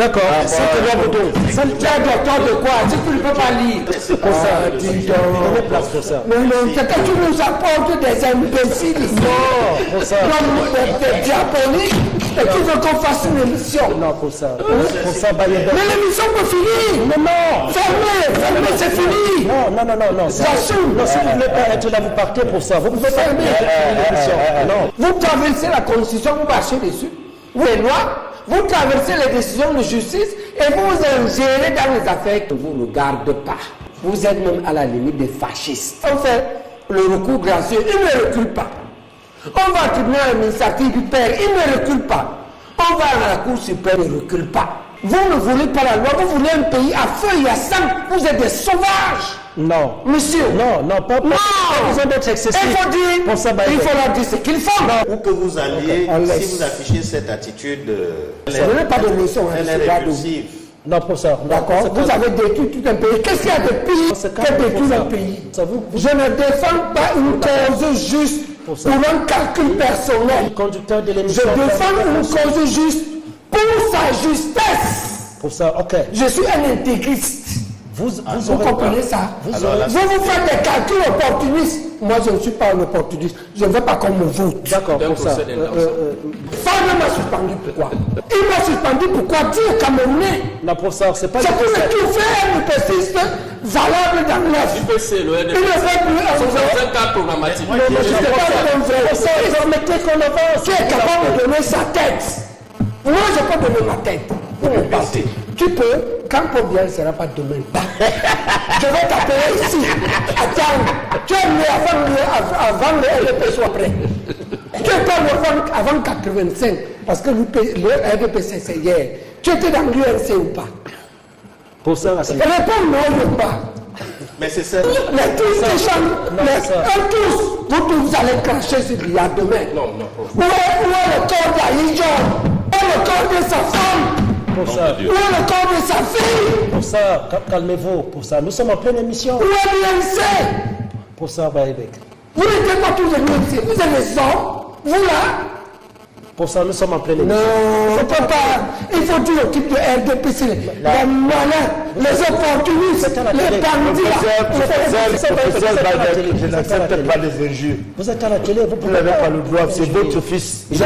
D'accord, c'est tu es docteur de quoi? Si tu ne peux pas lire. C'est pour ça. Donnez place pour ça. Non, c'est que tu nous apportes des imbéciles. Non, pour ça. Non, des diaboliques. Et tu veux qu'on fasse une émission? Non, pour ça. Pour ça, Mais l'émission peut finir. Non. Fermez, c'est fini. Non. J'assume. Non, si vous ne voulez pas être là, vous partez pour ça. Vous pouvez fermer l'émission. Non. Vous traversez la Constitution, vous marchez dessus. Vous les lois, vous traversez les décisions de justice et vous ingérez dans les affaires qui ne vous regardent pas. Vous êtes même à la limite des fascistes. On fait le recours gracieux, il ne recule pas. On va au tribunal administratif du père, il ne recule pas. On va à la Cour suprême, il ne recule pas. Vous ne voulez pas la loi, vous voulez un pays à feu et à sang. Vous êtes des sauvages. Non. Monsieur. Non, pas besoin d'être excessif. Il faut dire, pour ça, il faut leur dire ce qu'ils font. Où que vous alliez, si vous affichez cette attitude, ce n'est pas de leçon, elle est répulsive. Non, pour ça. D'accord. Vous avez détruit tout un pays. Qu'est-ce qu'il y a de pire que détruire un pays? Je ne défends pas une cause juste pour un calcul personnel. Conducteur de l'émission. Je défends une cause juste pour sa justesse. Pour ça, ok. Je suis un intégriste. Vous comprenez ça? Vous faites des calculs opportunistes. Moi, je ne suis pas un opportuniste. Je ne veux pas qu'on me vote. D'accord, pour ça. Fabien m'a suspendu. Pourquoi? Il m'a suspendu. Pourquoi? Dire Camerounais. Non, pour ça, c'est pas... C'est pour tout faire un IPCiste valable dans l'Est. IPC, le NDP. Il ne fait plus C'est un cas programmatique. Non, mais je ne sais pas un vrai. Permettez qu'on avance. Tu es capable de donner sa tête. Moi, je peux donner ma tête. Tu peux, quand Paul Biya ne sera pas demain. Je vais t'appeler ici. Attends, tu es né avant le RDP soit prêt. Tu étais avant 85, parce que le RDP c'est hier. Tu étais dans l'UNC ou pas? Pour ça, c'est... Réponds non ou pas. Mais c'est ça. Les tous les gens, vous allez cracher sur Biya demain. Non. Où est le corps d'Aïdjo? Où est le corps de sa femme? Pour ça. Où est le corps de sa fille? Pour ça, calmez-vous. Pour ça, nous sommes en pleine émission. Où est l'UNC? Pour ça, Baïbek. Vous n'êtes pas tous les UNC, vous êtes les hommes. Vous là? Pour ça, nous sommes en pleine émission. Non, il ne faut pas. Il faut dire au type de RDPC, les malins, les opportunistes, les bandits. Je n'accepte pas les injures. Vous êtes à la télé, vous Vous n'avez pas le droit, c'est votre fils. Il y a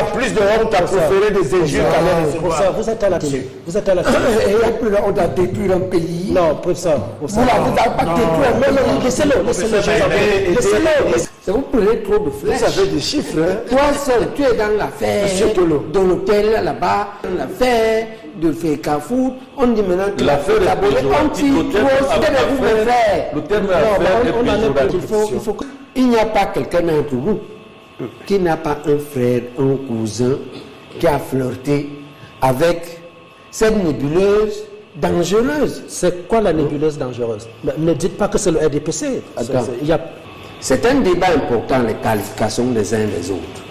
plus de honte à préférer des injures qu'à les pour ça, vous êtes à la télé. Vous êtes à la télé. Et il n'y a plus la honte à détruire un pays. Non, pour ça. Vous n'avez pas détruire. Non, laissez-le. Vous prenez trop de flèches. Vous avez des chiffres. Toi seul, tu es dans l'affaire de l'hôtel là-bas, l'affaire de Fekafout. On dit maintenant que l'affaire est le terme il n'y a pas quelqu'un d'entre vous qui n'a pas un frère, un cousin qui a flirté avec cette nébuleuse dangereuse. C'est quoi la nébuleuse dangereuse? Ne dites pas que c'est le RDPC. C'est un débat important, les qualifications des uns des autres.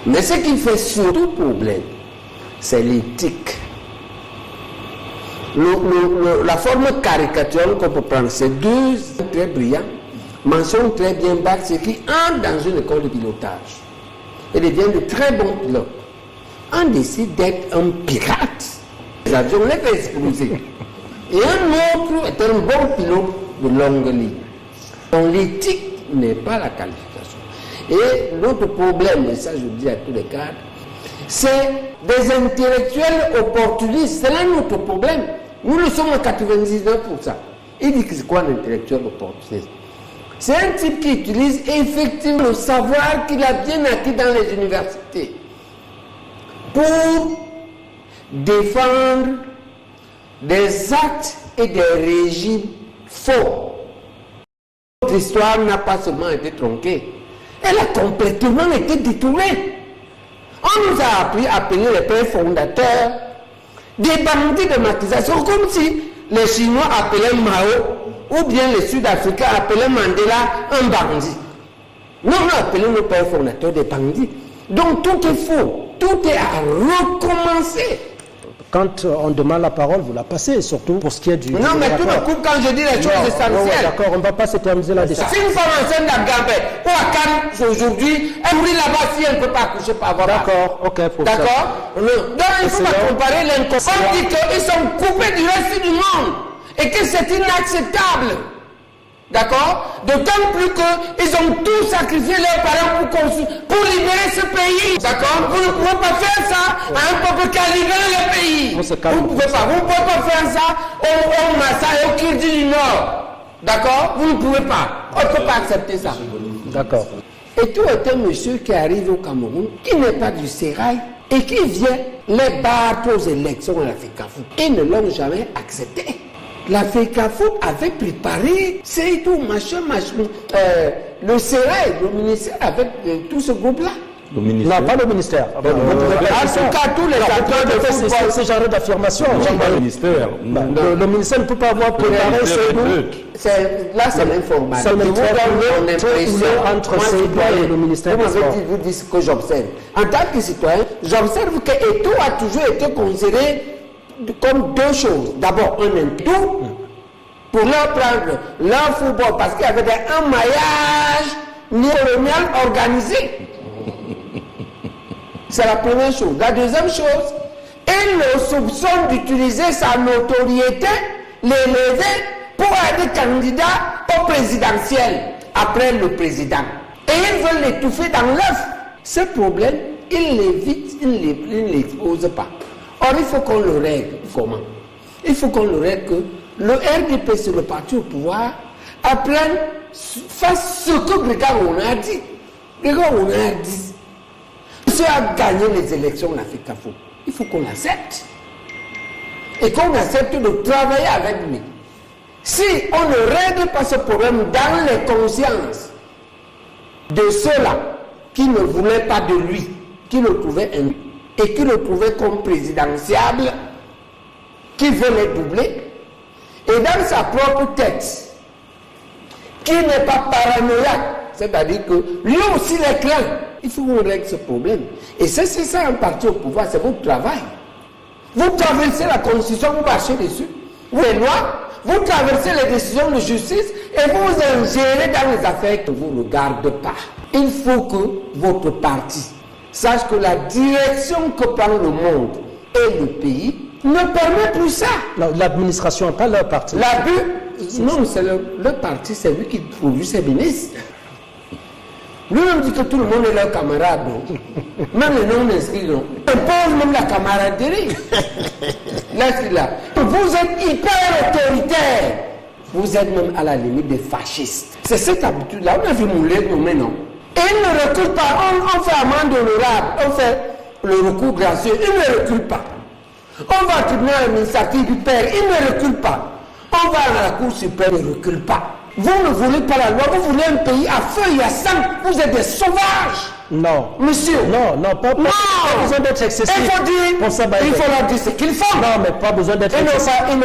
Mais ce qui fait surtout problème, c'est l'éthique. La forme caricaturale qu'on peut prendre, c'est deux très brillants, mentionnent très bien Bach, ceux qui entrent dans une école de pilotage et deviennent de très bons pilotes. On décide d'être un pirate. Les avions les fait exploser. Et un autre est un bon pilote de longue ligne. Donc l'éthique n'est pas la qualification. Et notre problème, et ça je dis à tous les cadres, c'est des intellectuels opportunistes. C'est là notre problème. Nous le sommes à 99%. Il dit que c'est quoi l'intellectuel opportuniste? C'est un type qui utilise effectivement le savoir qu'il a bien acquis dans les universités pour défendre des actes et des régimes faux. Notre histoire n'a pas seulement été tronquée, elle a complètement été détournée. On nous a appelé les pères fondateurs des bandits de maquisation, comme si les Chinois appelaient Mao ou bien les Sud-Africains appelaient Mandela un bandit. Nous, on a appelé nos pères fondateurs des bandits. Donc tout est faux, tout est à recommencer. Quand on demande la parole, vous la passez, surtout pour ce qui est du... Non, mais tout me coupe quand je dis les choses essentielles. D'accord, on ne va pas s'éterniser là-dessus. Si une femme enceinte d'Agambé ou à Cannes aujourd'hui, elle brille là-bas si elle ne peut pas accoucher par avoir. D'accord, ok. D'accord. Donc il faut pas comparer l'inconscient. On dit qu'ils sont coupés du reste du monde et que c'est inacceptable. D'accord? D'autant plus qu'ils ont tous sacrifié leurs parents pour libérer ce pays. D'accord? Vous ne pouvez pas faire ça à un peuple qui a libéré le pays. Vous ne pouvez pas faire ça au Massa et au Kirdi du Nord. D'accord? Vous ne pouvez pas. On ne peut pas accepter ça. D'accord. Et tout est un monsieur qui arrive au Cameroun, qui n'est pas du sérail et qui vient les battre aux élections à la FECAFOOT. Ils ne l'ont jamais accepté. La FECAFOOT avait préparé, c'est tout, machin, le sérail, le ministère avec tout ce groupe-là. Non, pas le ministère. En tout cas, tous les acteurs de football. Ce genre d'affirmation. Le ministère. Le ministère ne peut pas avoir préparé là, c'est l'information. C'est entre Seydou et le ministère. Vous dites ce que j'observe. En tant que citoyen, j'observe que Eto'o a toujours été considéré comme deux choses. D'abord, un Eto'o pour leur prendre leur football parce qu'il y avait un maillage néo-colonial organisé. C'est la première chose. La deuxième chose, il le soupçonne d'utiliser sa notoriété, l'élever pour être candidat au présidentiel après le président. Et ils veulent l'étouffer dans l'œuf. Ce problème, il l'évite, il ne l'expose pas. Or, il faut qu'on le règle. Comment? Il faut qu'on le règle que le RDP, c'est le parti au pouvoir, apprenne, fasse ce que Grégoire a dit. Grégoire a dit. Monsieur a gagné les élections de la FECAFOOT. Il faut qu'on l'accepte. Et qu'on accepte de travailler avec lui. Si on ne règle pas ce problème dans les consciences de ceux-là qui ne voulaient pas de lui, qui le trouvaient et qui le trouvaient comme présidentiable, qui veut les doubler, et dans sa propre tête, qui n'est pas paranoïaque, c'est-à-dire que lui aussi les craint. Il faut qu'on règle ce problème. Et c'est ça un parti au pouvoir, c'est votre travail. Vous traversez la Constitution, vous marchez dessus, vous les lois, vous traversez les décisions de justice et vous vous ingérez dans les affaires qui ne vous regardent pas. Il faut que votre parti sache que la direction que prend le monde et le pays ne permet plus ça. L'administration, pas leur parti. Non, c'est le parti, c'est lui qui produit ses ministres. Lui-même dit que tout le monde est leur camarade, non? Même les non-inscrits, non? On impose même la camaraderie. Là. Vous êtes hyper autoritaire. Vous êtes même à la limite des fascistes. C'est cette habitude-là. On a vu Moulet, mais non. Et il ne recule pas. On fait amende honorable. On fait le recours gracieux. Il ne recule pas. On va au tribunal administratif du père. Il ne recule pas. On va à la Cour suprême. Il ne recule pas. Vous ne voulez pas la loi, vous voulez un pays à feu et à sang. Vous êtes des sauvages. Non. Monsieur. Non, pas besoin d'être excessif. Il faut dire, il faut leur dire ce qu'ils font. Non, mais pas besoin d'être excessif. Ils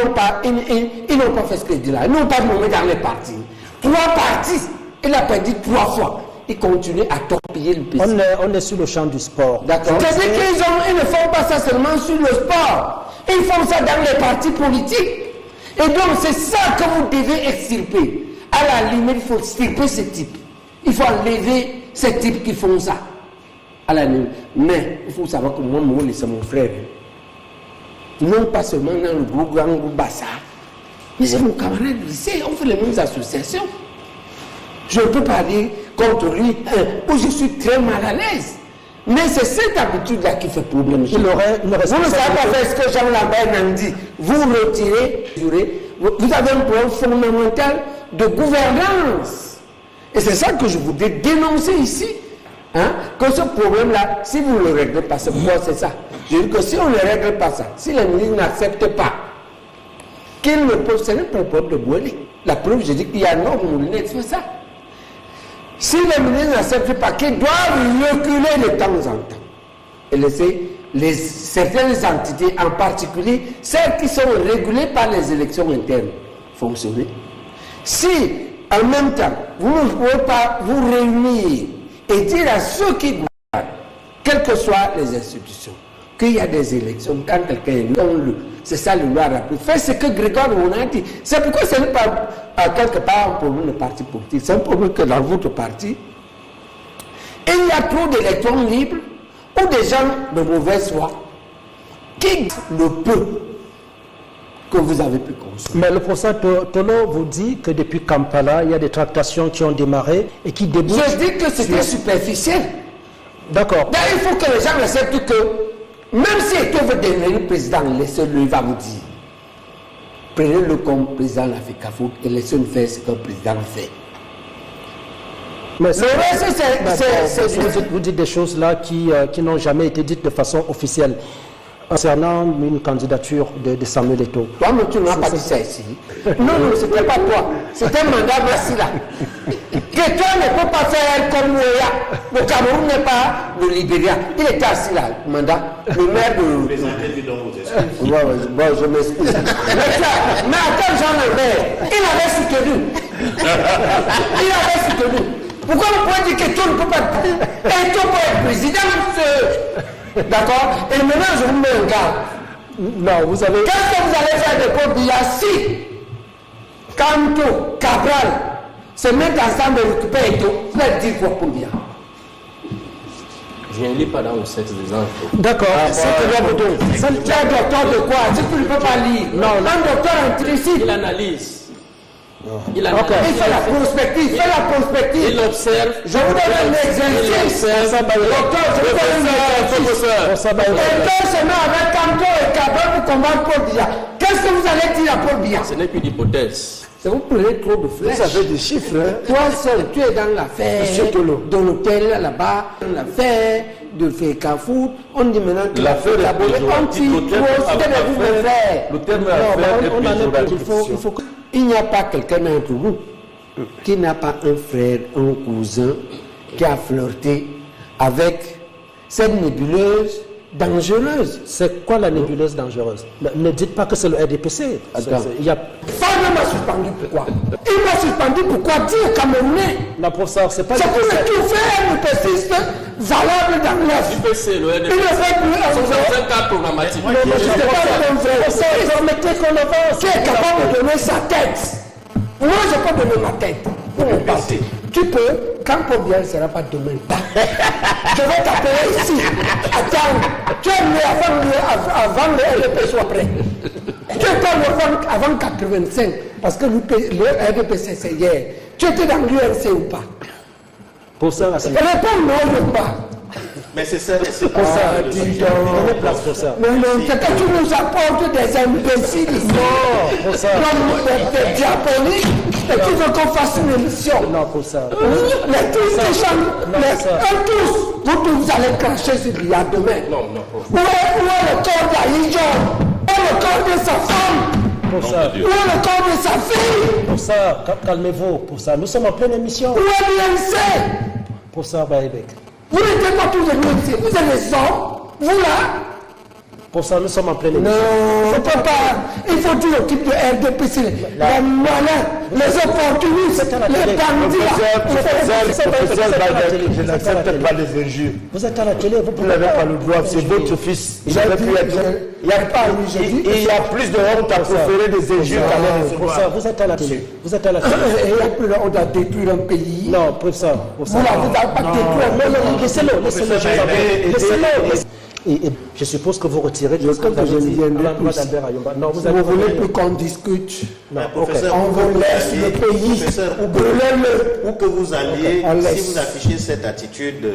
n'ont pas fait ce qu'ils disent là. Ils n'ont pas nommé dans les partis. 3 partis. Il a perdu 3 fois. Ils continuent à torpiller le pays. On est sur le champ du sport. D'accord. C'est-à-dire qu'ils ne font pas ça seulement sur le sport. Ils font ça dans les partis politiques. Et donc c'est ça que vous devez extirper. À la limite, il faut extirper ces types. Il faut enlever ces types qui font ça. À la limite. Mais il faut savoir que moi, c'est mon frère. Non pas seulement dans le groupe Grand Groupe Bassa. Mais c'est mon camarade du lycée. On fait les mêmes associations. Je ne peux pas dire contre lui où je suis très mal à l'aise. Mais c'est cette habitude-là qui fait problème. Vous ne savez pas faire ce que Jean Lambert a dit. Vous retirez, vous avez un problème fondamental de gouvernance. Et c'est ça que je voudrais dénoncer ici. Hein, que ce problème-là, si vous ne le réglez pas, c'est pourquoi c'est ça. Je dis que si on ne règle pas ça, si les ministres n'acceptent pas qu'ils ne peuvent, ce n'est pas le problème de Bouélé. La preuve, je dis qu'il y a un ordre Moulinet qui fait ça. Si les ministres n'acceptent pas qu'ils doivent reculer de temps en temps et laisser certaines entités, en particulier celles qui sont régulées par les élections internes, fonctionner. Si, en même temps, vous ne pouvez pas vous réunir et dire à ceux qui gouvernent, quelles que soient les institutions, qu'il y a des élections, quand quelqu'un est élu, c'est ça le loi rappelé. Faites ce que Grégoire on a dit. C'est pourquoi ce n'est pas quelque part un problème de parti politique. C'est un problème que dans votre parti, il y a trop d'électrons libres ou des gens de mauvaise foi qui le peu que vous avez pu construire. Mais le professeur Tolo vous dit que depuis Kampala, il y a des tractations qui ont démarré et qui débouchent. Je dis que c'était superficiel. D'accord. Il faut que les gens acceptent que même si Eto'o veut devenir président, laissez-le, il va vous dire. Prenez-le comme président de l'Afrique et laissez-le faire ce qu'un président fait. Mais vous dites des choses là qui n'ont jamais été dites de façon officielle concernant une candidature de Samuel Eto'o. Toi, mais tu n'as pas dit ça ici. Non, ce n'était pas toi. C'était un mandat Massila. Que toi ne peux pas faire comme Ouéa. Le Cameroun n'est pas le Libéria. Il était assis là, le mandat. Le maire de. Présentez-lui donc vos excuses. Bon, je m'excuse. Mais attends, Jean-Lambert, il avait soutenu. Il avait soutenu. Pourquoi vous pouvez dire qu'Eto'o ne peut pas être Eto'o peut être président? D'accord? Et maintenant, je vous mets un garde. Non, vous avez. Qu'est-ce que vous allez faire de Paul Biya si Kanto, Cabral se mettent ensemble et récupèrent Eto'o? Vous allez dire quoi, Paul Biya? Je ne lis pas dans le sexe des enfants. D'accord. Tu es docteur de quoi? Si tu ne peux pas lire. Non, un docteur intricide. Il analyse. Il fait la prospective. Il observe. Je vous donne un exercice. Docteur, je vous donne un exercice. Eto'o se met avec Kanto et Cabral pour combattre Paul Biya. Qu'est-ce que vous allez dire à Paul Biya? Ce n'est plus d'hypothèse. Vous prenez trop de flèches. Vous avez des chiffres. Hein? Toi seul, tu es dans l'affaire de l'hôtel là-bas, l'affaire de Fekafout. On dit maintenant que l'affaire est le terme affaire il n'y a pas quelqu'un d'entre vous qui n'a pas un frère, un cousin qui a flirté avec cette nébuleuse dangereuse. C'est quoi la nébuleuse dangereuse? Ne dites pas que c'est le RDPC. Il y a... Fabien m'a suspendu pourquoi? Il m'a suspendu pourquoi dire Camerounais? Non, professeur, c'est pas... C'est pour tout faire un IPCiste valable dans l'œuf. IPC, le RDPC. Il ne fait plus C'est un cas programmatique. Permettez qu'on avance. Qui est capable de donner sa tête? Moi, je peux donner ma tête. Pour mon parti. Tu peux, quand Paul Biya ne sera pas demain, je vais t'appeler ici. Attends, tu es né avant le RDP soit prêt. Tu es pas avant 85, parce que le RDPC c'est hier. Tu étais dans l'UNC ou pas? Pour ça, c'est... Réponds non ou pas. Mais c'est ça, c'est pour ça. Mais non, c'est que tu nous apportes des imbéciles ici. Non, pour ça. Des diaboliques. Et tu veux qu'on fasse une émission. Non, pour ça. Les tous, vous allez cracher sur l'IA demain. Non. Où est le corps d'Aïdjo? Où est le corps de sa femme? Pour ça. Où est le corps de sa fille? Pour ça, calmez-vous. Pour ça, nous sommes en pleine émission. Où est l'UNC? Pour ça, Baïbek. Vous n'êtes pas tous les UNC. Vous êtes les hommes. Vous là. Pour ça, nous sommes en pleine émission. Non, faut pas. Il faut tout le type de RDPC. Les malins, les opportunistes, les bandits. Je n'accepte pas les injures. Vous êtes à la télé, vous n'avez pas le droit, c'est votre fils. Il y a plus de honte à proférer des injures qu'à les recevoir. Pour ça, vous êtes à la télé. Vous êtes à la télé. Il n'y a plus de honte à détruire un pays. Non, pour ça. Vous n'avez pas détruire. Non, laissez-le. Et je suppose que vous retirez de ce que vous avez dit à l'endroit d'Albert Ayomba. Non, vous ne voulez plus qu'on discute. Non, professeur, on vous laisse le pays. Où que vous alliez, si vous affichez cette attitude,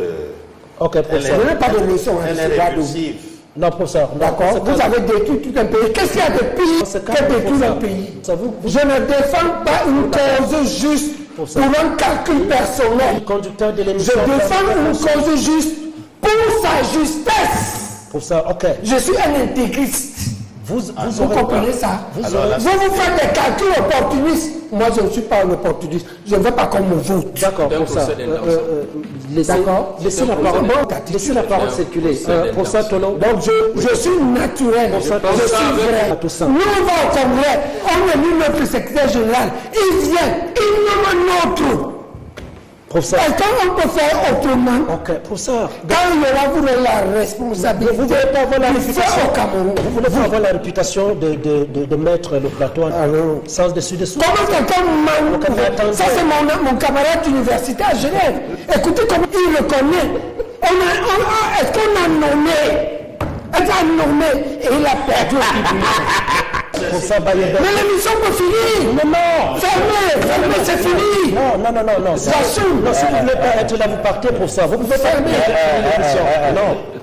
ok, professeur. Vous n'avez pas de leçon. Elle est répulsive. Non, professeur. D'accord. Vous avez détruit tout un pays. Qu'est-ce qu'il y a de pire que détruire un pays? Je ne défends pas une cause juste pour un calcul personnel. Je défends une cause juste pour sa justesse. Pour ça, ok. Je suis un intégriste. Vous comprenez ça? Vous faites des calculs opportunistes. Moi, je ne suis pas un opportuniste. Je ne veux pas qu'on me vote. D'accord, pour ça. Laissez la parole circuler. Pour ça, Tolo. Donc, je suis naturel. Je suis vrai. Nous, on va au Congrès. On est mis notre secrétaire général. Il vient. Il nomme un autre. Professeur. Est-ce qu'on peut faire autrement? Ok, professeur. Quand il y aura vous la responsabilité, vous voulez pas avoir la réputation au Cameroun. Vous voulez pas avoir la réputation de mettre le plateau sans dessus-dessous. Comment quelqu'un ça c'est mon camarade universitaire à Genève. Écoutez comment il reconnaît. Est-ce qu'on a nommé? Est-ce qu'on a nommé et il a perdu au public? Mais l'émission peut finir. Non. Fermez, c'est fini. Non. J'assume. Non, si vous ne voulez pas être là, vous partez pour ça. Vous pouvez fermer l'émission. Non.